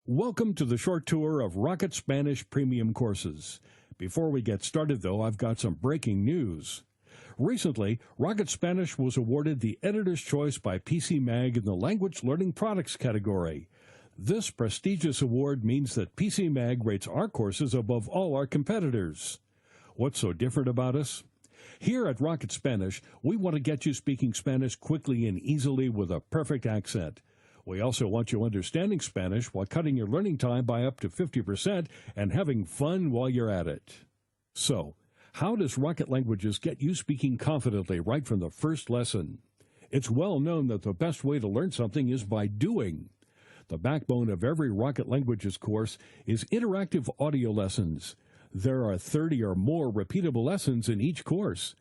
Welcome to the short tour of Rocket Spanish Premium courses. Before we get started, though, I've got some breaking news. Recently, Rocket Spanish was awarded the Editor's Choice by PC Mag in the Language Learning Products category. This prestigious award means that PC Mag rates our courses above all our competitors. What's so different about us? Here at Rocket Spanish, we want to get you speaking Spanish quickly and easily with a perfect accent. We also want you understanding Spanish while cutting your learning time by up to 50% and having fun while you're at it. So, how does Rocket Languages get you speaking confidently right from the first lesson? It's well known that the best way to learn something is by doing. The backbone of every Rocket Languages course is interactive audio lessons. There are 30 or more repeatable lessons in each course.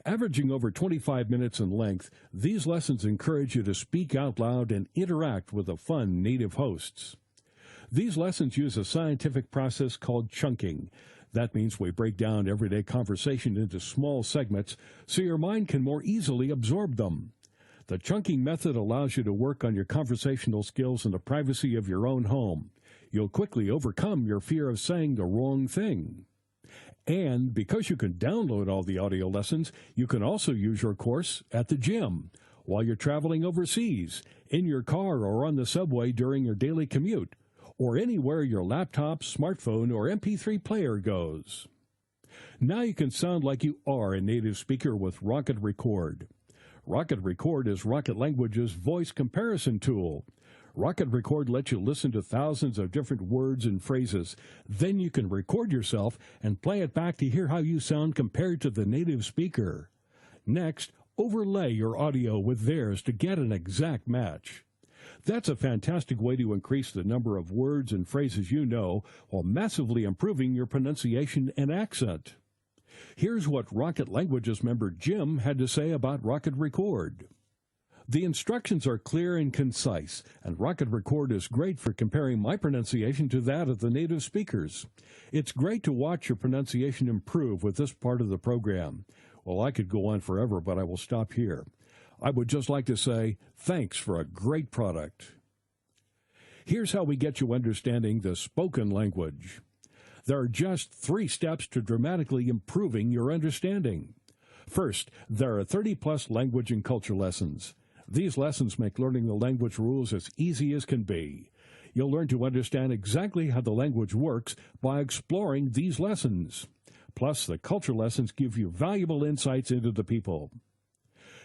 Averaging over 25 minutes in length, these lessons encourage you to speak out loud and interact with the fun native hosts. These lessons use a scientific process called chunking. That means we break down everyday conversation into small segments so your mind can more easily absorb them. The chunking method allows you to work on your conversational skills in the privacy of your own home. You'll quickly overcome your fear of saying the wrong thing. And because you can download all the audio lessons, you can also use your course at the gym, while you're traveling overseas, in your car or on the subway during your daily commute, or anywhere your laptop, smartphone, or MP3 player goes. Now you can sound like you are a native speaker with Rocket Record. Rocket Record is Rocket Language's voice comparison tool. Rocket Record lets you listen to thousands of different words and phrases. Then you can record yourself and play it back to hear how you sound compared to the native speaker. Next, overlay your audio with theirs to get an exact match. That's a fantastic way to increase the number of words and phrases you know while massively improving your pronunciation and accent. Here's what Rocket Languages member Jim had to say about Rocket Record. The instructions are clear and concise, and Rocket Record is great for comparing my pronunciation to that of the native speakers. It's great to watch your pronunciation improve with this part of the program. Well, I could go on forever, but I will stop here. I would just like to say thanks for a great product. Here's how we get you understanding the spoken language. There are just 3 steps to dramatically improving your understanding. First, there are 30-plus language and culture lessons. These lessons make learning the language rules as easy as can be. You'll learn to understand exactly how the language works by exploring these lessons. Plus, the culture lessons give you valuable insights into the people.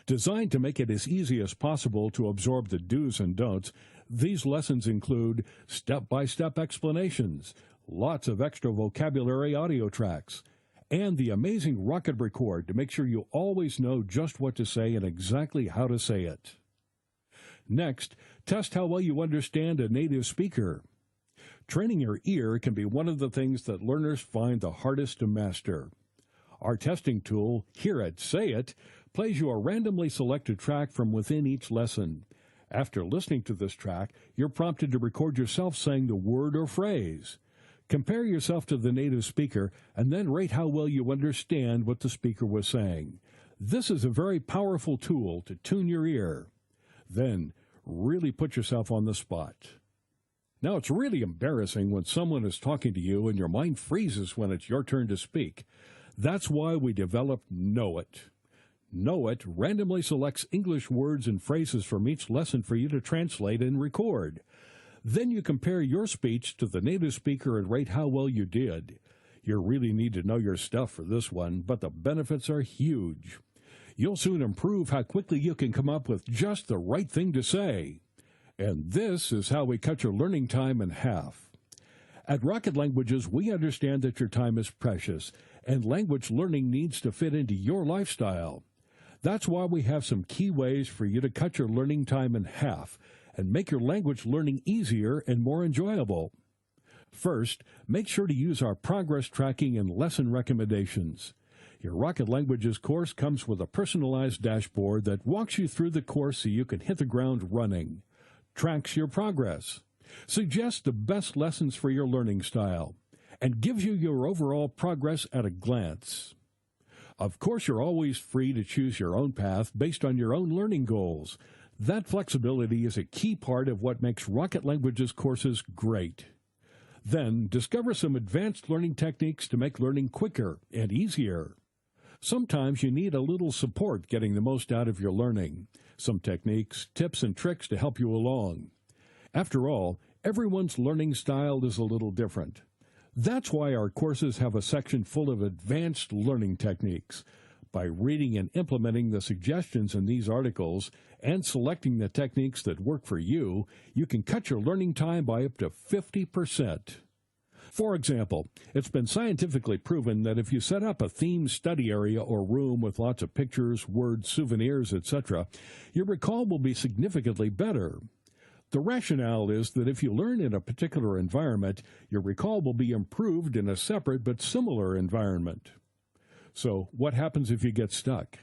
Designed to make it as easy as possible to absorb the do's and don'ts, these lessons include step-by-step explanations, lots of extra vocabulary audio tracks, and the amazing Rocket Record to make sure you always know just what to say and exactly how to say it. Next, test how well you understand a native speaker. Training your ear can be one of the things that learners find the hardest to master. Our testing tool, here at Say It, plays you a randomly selected track from within each lesson. After listening to this track, you're prompted to record yourself saying the word or phrase. Compare yourself to the native speaker and then rate how well you understand what the speaker was saying. This is a very powerful tool to tune your ear. Then, really put yourself on the spot. Now, it's really embarrassing when someone is talking to you and your mind freezes when it's your turn to speak. That's why we developed Know It. Know It randomly selects English words and phrases from each lesson for you to translate and record. Then you compare your speech to the native speaker and rate how well you did. You really need to know your stuff for this one, but the benefits are huge. You'll soon improve how quickly you can come up with just the right thing to say. And this is how we cut your learning time in half. At Rocket Languages, we understand that your time is precious, and language learning needs to fit into your lifestyle. That's why we have some key ways for you to cut your learning time in half and make your language learning easier and more enjoyable. First, make sure to use our progress tracking and lesson recommendations. Your Rocket Languages course comes with a personalized dashboard that walks you through the course so you can hit the ground running, tracks your progress, suggests the best lessons for your learning style, and gives you your overall progress at a glance. Of course, you're always free to choose your own path based on your own learning goals. That flexibility is a key part of what makes Rocket Languages courses great. Then, discover some advanced learning techniques to make learning quicker and easier. Sometimes you need a little support getting the most out of your learning. Some techniques, tips, and tricks to help you along. After all, everyone's learning style is a little different. That's why our courses have a section full of advanced learning techniques. By reading and implementing the suggestions in these articles and selecting the techniques that work for you, you can cut your learning time by up to 50%. For example, it's been scientifically proven that if you set up a themed study area or room with lots of pictures, words, souvenirs, etc., your recall will be significantly better. The rationale is that if you learn in a particular environment, your recall will be improved in a separate but similar environment. So, what happens if you get stuck?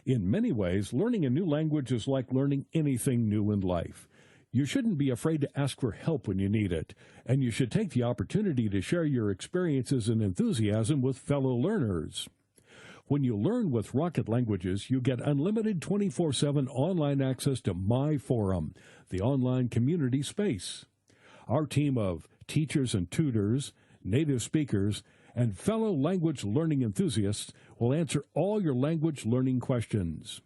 In many ways, learning a new language is like learning anything new in life. You shouldn't be afraid to ask for help when you need it, and you should take the opportunity to share your experiences and enthusiasm with fellow learners. When you learn with Rocket Languages, you get unlimited 24/7 online access to My Forum, the online community space. Our team of teachers and tutors, native speakers, and fellow language learning enthusiasts will answer all your language learning questions.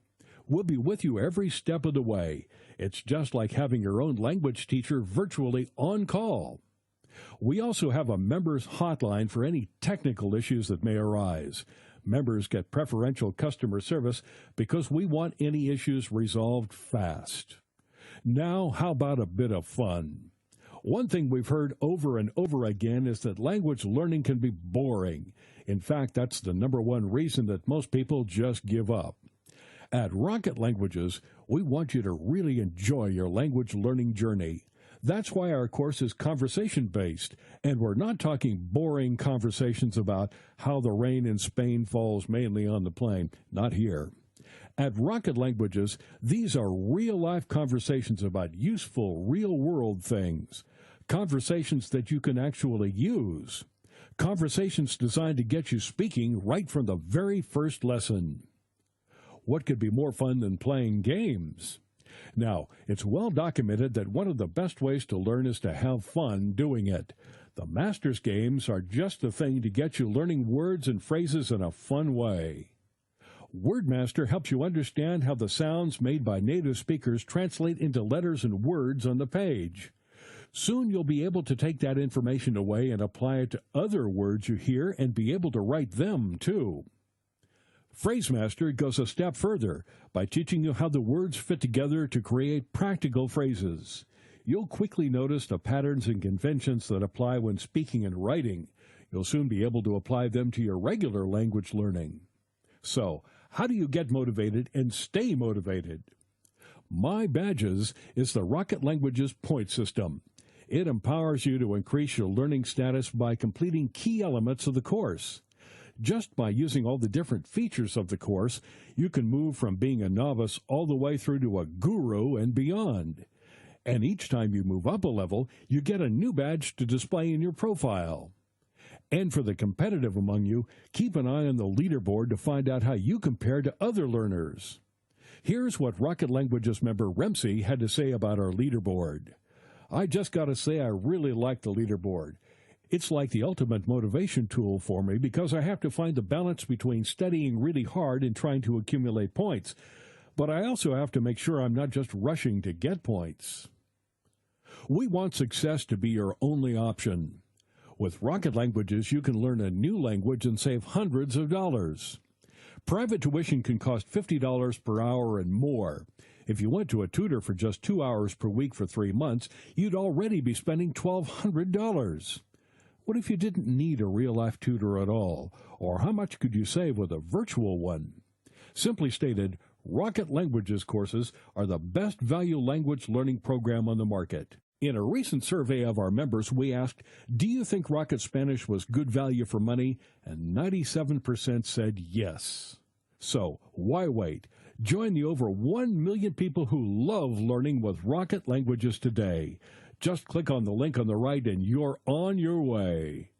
We'll be with you every step of the way. It's just like having your own language teacher virtually on call. We also have a members hotline for any technical issues that may arise. Members get preferential customer service because we want any issues resolved fast. Now, how about a bit of fun? One thing we've heard over and over again is that language learning can be boring. In fact, that's the number one reason that most people just give up. At Rocket Languages, we want you to really enjoy your language learning journey. That's why our course is conversation-based, and we're not talking boring conversations about how the rain in Spain falls mainly on the plain. Not here. At Rocket Languages, these are real-life conversations about useful, real-world things. Conversations that you can actually use. Conversations designed to get you speaking right from the very first lesson. What could be more fun than playing games? Now, it's well documented that one of the best ways to learn is to have fun doing it. The Masters games are just the thing to get you learning words and phrases in a fun way. WordMaster helps you understand how the sounds made by native speakers translate into letters and words on the page. Soon you'll be able to take that information away and apply it to other words you hear and be able to write them, too. PhraseMaster goes a step further by teaching you how the words fit together to create practical phrases. You'll quickly notice the patterns and conventions that apply when speaking and writing. You'll soon be able to apply them to your regular language learning. So, how do you get motivated and stay motivated? My Badges is the Rocket Languages point system. It empowers you to increase your learning status by completing key elements of the course. Just by using all the different features of the course, you can move from being a novice all the way through to a guru and beyond. And each time you move up a level, you get a new badge to display in your profile. And for the competitive among you, keep an eye on the leaderboard to find out how you compare to other learners. Here's what Rocket Languages member Remsi had to say about our leaderboard. I just got to say I really like the leaderboard. It's like the ultimate motivation tool for me because I have to find the balance between studying really hard and trying to accumulate points. But I also have to make sure I'm not just rushing to get points. We want success to be your only option. With Rocket Languages, you can learn a new language and save hundreds of dollars. Private tuition can cost $50 per hour and more. If you went to a tutor for just 2 hours per week for 3 months, you'd already be spending $1,200. What if you didn't need a real-life tutor at all? Or how much could you save with a virtual one? Simply stated, Rocket Languages courses are the best value language learning program on the market. In a recent survey of our members, we asked, do you think Rocket Spanish was good value for money? And 97% said yes. So, why wait? Join the over 1 million people who love learning with Rocket Languages today. Just click on the link on the right and you're on your way.